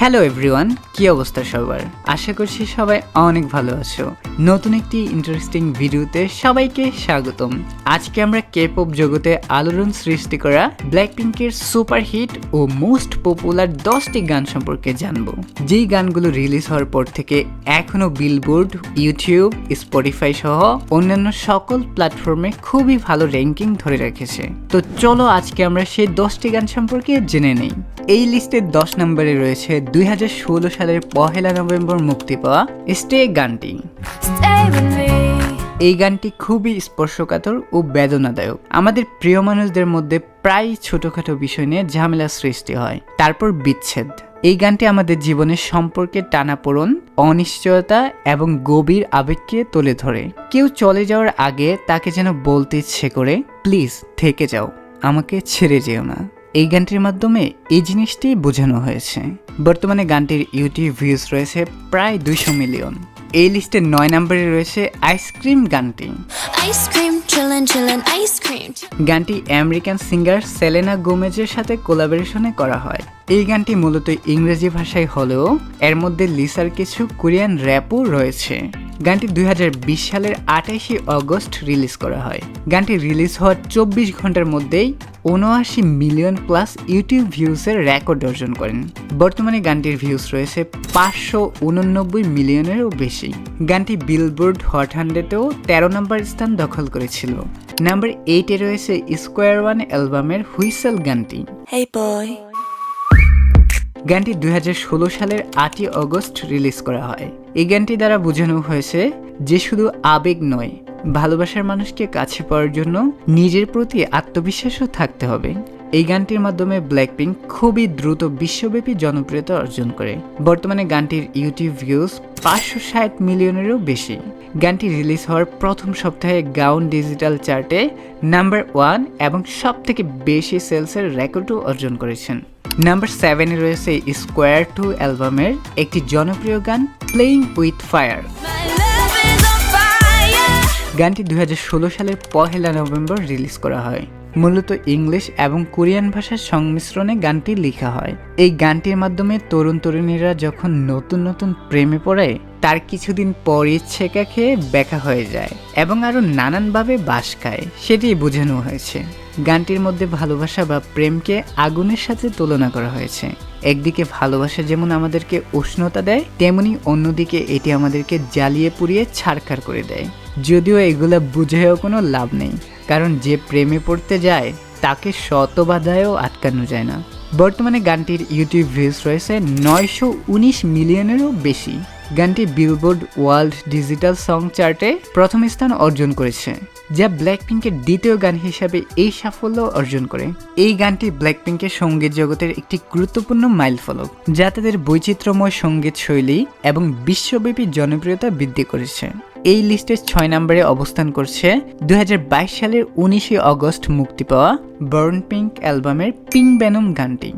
Hello everyone, কি অবস্থা সবার? আশা করছি সবাই অনেক ভালো আছো। নতুন একটি ইন্টারেস্টিং ভিডিওতে সবাইকে স্বাগতম। আজকে আমরা কে-পপ জগতে আলোড়ন সৃষ্টি করা ব্ল্যাকপিঙ্কের সুপারহিট ও মোস্ট পপুলার 10টি গান সম্পর্কে জানবো, যেই গানগুলো রিলিজ হওয়ার পর থেকে এখনো বিলবোর্ড, ইউটিউব, স্পটিফাই সহ অন্যান্য সকল প্ল্যাটফর্মে খুবই ভালো র্যাঙ্কিং ধরে রেখেছে। তো চলো আজকে আমরা সেই 10টি গান সম্পর্কে জেনে নেই। এই লিস্টের 10 নম্বরে রয়েছে 2016 সালের 1 নভেম্বর মুক্তি পাওয়া স্টে গানটি। এই গানটি খুবই স্পর্শকাতর ও বেদনাদায়ক। আমাদের প্রিয় মানুষদের মধ্যে প্রায় ছোটখাটো বিষয় নিয়ে ঝামেলা সৃষ্টি হয়, তারপর বিচ্ছেদ। এই গানটি আমাদের জীবনের সম্পর্কে টানাপোড়েন, অনিশ্চয়তা এবং গভীর আবেগকে তুলে ধরে। কেউ চলে যাওয়ার আগে তাকে যেন বলতে ইচ্ছে করে, প্লিজ থেকে যাও, আমাকে ছেড়ে যেও না। এই গানটির মাধ্যমে এই জিনিসটি বোঝানো হয়েছে। বর্তমানে গানটির ইউটিউব ভিউজ রয়েছে প্রায় 200 মিলিয়ন। এই লিস্টে 9 নম্বরে রয়েছে আইসক্রিম গানটি। গানটি আমেরিকান সিঙ্গার সেলেনা গোমেজের সাথে কোলাবোরেশনে করা হয়। এই গানটি মূলত ইংরেজি ভাষায় হলেও এর মধ্যে লিসার কিছু কোরিয়ান র্যাপও রয়েছে। গানটি 2020 সালের 28 অগস্ট রিলিজ করা হয়। গানটি রিলিজ হওয়ার 24 ঘন্টার মধ্যেই 79 মিলিয়ন প্লাস ইউটিউব ভিউজের রেকর্ড অর্জন করেন। বর্তমানে গানটির ভিউজ রয়েছে 589 মিলিয়নেরও বেশি। গানটি বিলবোর্ড হট 100-তেও 13 নম্বর স্থান দখল করেছিল। নাম্বার 8-এ রয়েছে স্কোয়ার ওয়ান অ্যালবামের হুইসেল গানটি। গানটি 2016 সালের 8 অগস্ট রিলিজ করা হয়। এই গানটি দ্বারা বোঝানো হয়েছে যে শুধু আবেগ নয়, ভালোবাসার মানুষকে কাছে পাওয়ার জন্য নিজের প্রতি আত্মবিশ্বাসও থাকতে হবে। এই গানটির মাধ্যমে ব্ল্যাকপিঙ্ক খুবই দ্রুত বিশ্বব্যাপী জনপ্রিয়তা অর্জন করে। বর্তমানে গানটির ইউটিউব ভিউজ 560 মিলিয়নেরও বেশি। গানটি রিলিজ হওয়ার প্রথম সপ্তাহে গাউন ডিজিটাল চার্টে নাম্বার 1 এবং সবথেকে বেশি সেলসের রেকর্ডও অর্জন করেছেন। নাম্বার 7-এ রয়েছে স্কোয়ার 2 অ্যালবামের একটি জনপ্রিয় গান প্লেইং উইথ ফায়ার। গানটি 2016 সালের 1 নভেম্বর রিলিজ করা হয়। মূলত ইংলিশ এবং কোরিয়ান ভাষার সংমিশ্রণে গানটি লেখা হয়। এই গানটির মাধ্যমে তরুণ তরুণীরা যখন নতুন নতুন প্রেমে পড়ে, তার কিছুদিন পর ইচ্ছেকা খেয়ে ব্যাকা হয়ে যায় এবং আরো নানানভাবে বাস খায়, সেটি বোঝানো হয়েছে। গানটির মধ্যে ভালোবাসা বা প্রেমকে আগুনের সাথে তুলনা করা হয়েছে। একদিকে ভালোবাসা যেমন আমাদেরকে উষ্ণতা দেয়, তেমনি অন্যদিকে এটি আমাদেরকে জ্বালিয়ে পুড়িয়ে ছারখার করে দেয়। যদিও এগুলা বুঝেও কোনো লাভ নেই, কারণ যে প্রেমে পড়তে যায় তাকে শত বাধায়ও আটকানো যায় না। বর্তমানে গানটির ইউটিউব ভিউজ রয়েছে 919 মিলিয়নেরও বেশি। গানটি বিলবোর্ড ওয়ার্ল্ড ডিজিটাল সং চার্টে প্রথম স্থান অর্জন করেছে, যা ব্ল্যাকপিঙ্কের দ্বিতীয় গান হিসাবে এই সাফল্য অর্জন করে। এই গানটি ব্ল্যাকপিঙ্কের সঙ্গীত জগতের একটি গুরুত্বপূর্ণ মাইলফলক, যা তাদের বৈচিত্র্যময় সঙ্গীত শৈলী এবং বিশ্বব্যাপী জনপ্রিয়তা বৃদ্ধি করেছে। এই লিস্টের 6 নম্বরে অবস্থান করছে 2022 সালের 19 অগস্ট মুক্তি পাওয়া বার্ন পিঙ্ক অ্যালবামের পিঙ্ক ভেনম গানটি।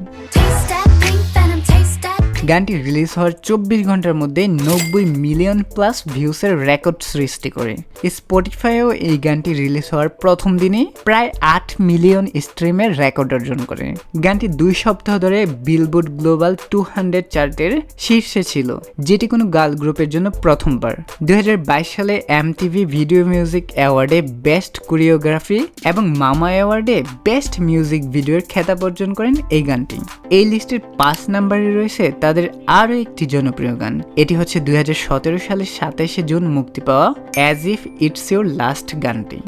গানটি রিলিজ হওয়ার 24 ঘন্টার মধ্যে 90 মিলিয়ন প্লাস ভিউসের রেকর্ড সৃষ্টি করে। স্পটিফাইও এই গানটি রিলিজ হওয়ার প্রথম দিনে প্রায় 8 মিলিয়ন স্ট্রিমের রেকর্ড অর্জন করে। গানটি 2 সপ্তাহ ধরে বিলবোর্ড গ্লোবাল 200 চার্টের শীর্ষে ছিল, যেটি কোনো গার্ল গ্রুপের জন্য প্রথমবার। 2022 সালে এমটিভি ভিডিও মিউজিক অ্যাওয়ার্ডে বেস্ট কোরিওগ্রাফি এবং মামা অ্যাওয়ার্ডে বেস্ট মিউজিক ভিডিওর খেতাব অর্জন করেন এই গানটি। এই লিস্টের 5 নম্বরে রয়েছে তাদের আরও একটি জনপ্রিয় গান। এটি হচ্ছে 2017 সালের 27 জুন মুক্তি পাওয়া as if it's your last গানটি।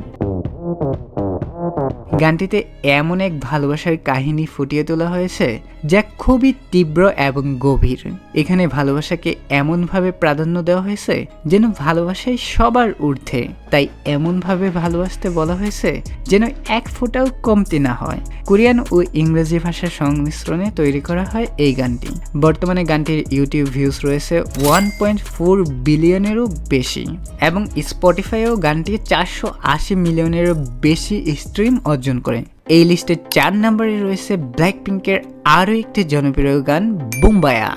গানটিতে এমন এক ভালোবাসার কাহিনী ফুটিয়ে তোলা হয়েছে যা খুবই তীব্র এবং গভীর। এখানে ভালোবাসাকে এমনভাবে প্রাধান্য দেওয়া হয়েছে যেন ভালোবাসাই সবার ঊর্ধ্বে, তাই এমনভাবে ভালোবাসতে বলা হয়েছে যেন এক ফোঁটাও কমতি না হয়। কোরিয়ান ও ইংরেজি ভাষার সংমিশ্রণে তৈরি করা হয় এই গানটি। বর্তমানে গানটির ইউটিউব ভিউজ রয়েছে 1.4 বিলিয়নেরও বেশি এবং স্পটিফাইও গানটি 480 মিলিয়নেরও বেশি স্ট্রিম অর্জন করে। এই লিস্টে 4 নম্বরে রয়েছে ব্ল্যাকপিঙ্কের আরও একটি জনপ্রিয় গান বুম্বায়া।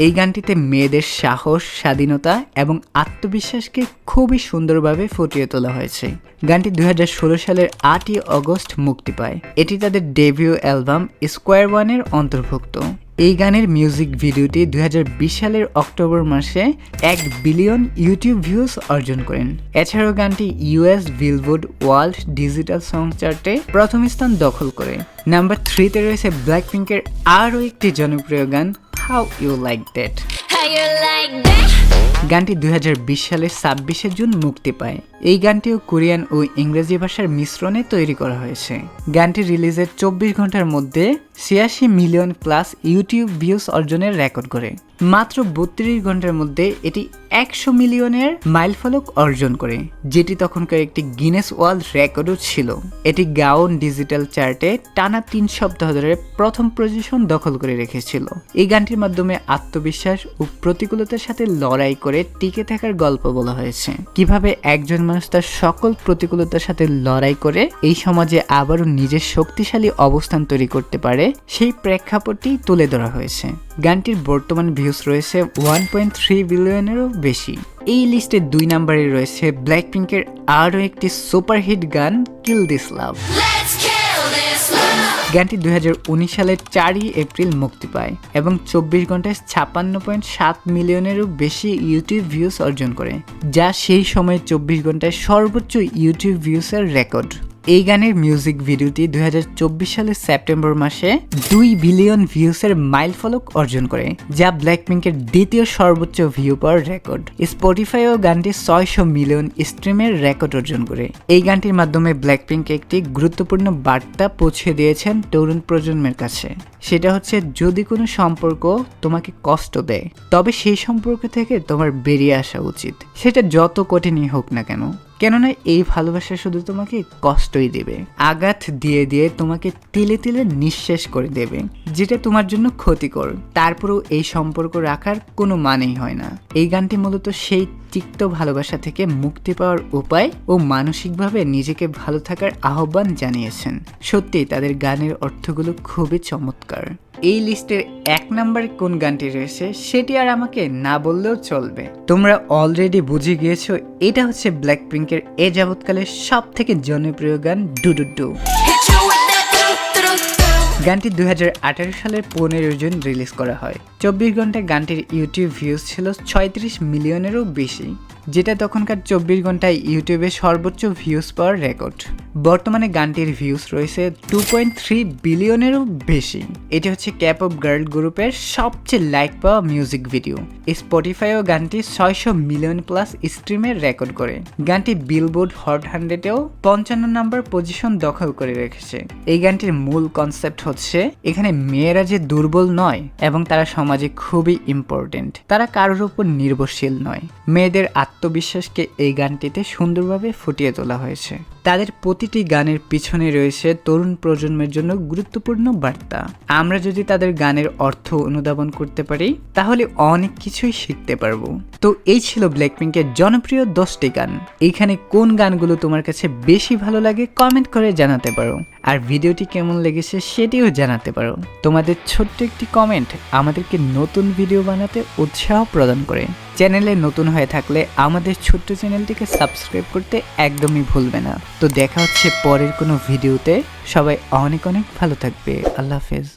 এই গানটিতে মেয়েদের সাহস, স্বাধীনতা এবং আত্মবিশ্বাসকে খুবই সুন্দরভাবে ফুটিয়ে তোলা হয়েছে। গানটি 2016 সালের 8ই অগস্ট মুক্তি পায়। এটি তাদের ডেবিউ অ্যালবাম স্কোয়ার ওয়ানের অন্তর্ভুক্ত। এই গানের মিউজিক ভিডিওটি 2020 সালের অক্টোবর মাসে 1 বিলিয়ন ইউটিউব ভিউজ অর্জন করেন। এছাড়াও গানটি US billboard world digital song চার্টে প্রথম স্থান দখল করে। নাম্বার 3-তে রয়েছে ব্ল্যাকপিঙ্কের আরও একটি জনপ্রিয় গান হাউ ইউ লাইক দ্যাট। গানটি 2020 সালের 26শে জুন মুক্তি পায়। এই গানটিও কোরিয়ান ও ইংরেজি ভাষার মিশ্রণে তৈরি করা হয়েছে। গানটি রিলিজের 24 ঘন্টার মধ্যে 86 মিলিয়ন প্লাস ইউটিউব ভিউজ অর্জনের রেকর্ড করে। মাত্র 32 ঘন্টার মধ্যে এটি 100 মিলিয়নের মাইলফলক অর্জন করে, যেটি তখনকার একটি গিনেস ওয়ার্ল্ড রেকর্ডও ছিল। এটি গাউন ডিজিটাল চার্টে টানা 3 সপ্তাহ ধরে প্রথম পজিশন দখল করে রেখেছিল। এই গানটির মাধ্যমে আত্মবিশ্বাস ও প্রতিকূলতার সাথে লড়াই করে টিকে থাকার গল্প বলা হয়েছে। কিভাবে একজন মানুষ তার সকল প্রতিকূলতার সাথে লড়াই করে এই সমাজে আবারও নিজের শক্তিশালী অবস্থান তৈরি করতে পারে, সেই প্রেক্ষাপটটি তুলে ধরা হয়েছে। গানটির বর্তমান ভিউজ রয়েছে 1.3 বিলিয়নেরও বেশি। এই লিস্টে 2 নম্বরে রয়েছে ব্ল্যাকপিঙ্কের আরও একটি সুপারহিট গান কিল দিস লাভ। গানটি 2019 সালের 4ই এপ্রিল মুক্তি পায় এবং 24 ঘন্টায় 56.7 মিলিয়নেরও বেশি ইউটিউব ভিউজ অর্জন করে, যা সেই সময়ে 24 ঘন্টায় সর্বোচ্চ ইউটিউব ভিউজের রেকর্ড। এই গানের মিউজিক ভিডিওটি 2024 সালের সেপ্টেম্বর মাসে 2 বিলিয়ন ভিউসের মাইলফলক অর্জন করে, যা ব্ল্যাকপিঙ্কের দ্বিতীয় সর্বোচ্চ ভিউ পাওয়ার রেকর্ড। স্পটিফাইও গানটি 600 মিলিয়ন স্ট্রিমের রেকর্ড অর্জন করে। এই গানটির মাধ্যমে ব্ল্যাকপিঙ্ক একটি গুরুত্বপূর্ণ বার্তা পৌঁছে দিয়েছেন তরুণ প্রজন্মের কাছে। সেটা হচ্ছে, যদি কোনো সম্পর্ক তোমাকে কষ্ট দেয় তবে সেই সম্পর্ক থেকে তোমার বেরিয়ে আসা উচিত, সেটা যত কঠিনই হোক না কেন। কেননা এই ভালোবাসা শুধু তোমাকে কষ্টই দেবে, আঘাত দিয়ে দিয়ে তোমাকে তিলে তিলে নিঃশেষ করে দেবে, যেটা তোমার জন্য ক্ষতিকর। তারপরেও এই সম্পর্ক রাখার কোনো মানেই হয় না। এই গানটি মূলত সেই তিক্ত ভালোবাসা থেকে মুক্তি পাওয়ার উপায় ও মানসিকভাবে নিজেকে ভালো থাকার আহ্বান জানিয়েছেন। সত্যি তাদের গানের অর্থগুলো খুবই চমৎকার। এই লিস্টের 1 নম্বরে কোন গানটি রয়েছে সেটি আর আমাকে না বললেও চলবে। তোমরা অলরেডি বুঝে গিয়েছো, এটা হচ্ছে ব্ল্যাকপিঙ্কের এ যাবৎকালের সব থেকে জনপ্রিয় গান ডু ডু ডু। গানটি 2018 সালের 15 জুন রিলিজ করা হয়। 24 ঘন্টায় গানটির ইউটিউব ভিউজ ছিল 36 মিলিয়নেরও বেশি, যেটা তখনকার 24 ঘন্টায় ইউটিউবে সর্বোচ্চ ভিউজ পাওয়ার রেকর্ড। বর্তমানে গানটির ভিউজ রয়েছে 2.3 বিলিয়নেরও বেশি। এটি হচ্ছে ক্যাপঅপ গার্ল গ্রুপের সবচেয়ে লাইক পাওয়া মিউজিক ভিডিও। স্পটিফাইও গানটি 600 মিলিয়ন প্লাস স্ট্রিমের রেকর্ড করে। গানটি বিলবোর্ড হট 100-এও 55 নম্বর পজিশন দখল করে রেখেছে। এই গানটির মূল কনসেপ্ট হচ্ছে, এখানে মেয়েরা যে দুর্বল নয় এবং তারা সমাজে খুবই ইম্পর্টেন্ট, তারা কারোর উপর নির্ভরশীল নয়। মেয়েদের আত্মবিশ্বাসকে এই গানটিতে সুন্দরভাবে ফুটিয়ে তোলা হয়েছে। তাদের প্রতিটি গানের পিছনে রয়েছে তরুণ প্রজন্মের জন্য গুরুত্বপূর্ণ বার্তা। আমরা যদি তাদের গানের অর্থ অনুধাবন করতে পারি তাহলে অনেক কিছুই শিখতে পারবো। তো এই ছিল ব্ল্যাকপিঙ্কের জনপ্রিয় 10টি গান। এইখানে কোন গানগুলো তোমার কাছে বেশি ভালো লাগে কমেন্ট করে জানাতে পারো, আর ভিডিওটি কেমন লেগেছে সেটিও জানাতে পারো। তোমাদের ছোট্ট একটি কমেন্ট আমাদেরকে নতুন ভিডিও বানাতে উৎসাহ প্রদান করে। চ্যানেলে নতুন হয়ে থাকলে আমাদের ছোট্ট চ্যানেলটিকে সাবস্ক্রাইব করতে একদমই ভুলবে না। তো দেখা হচ্ছে পরের কোনো ভিডিওতে। সবাই অনেক অনেক ভালো থাকবে। আল্লাহ হাফেজ।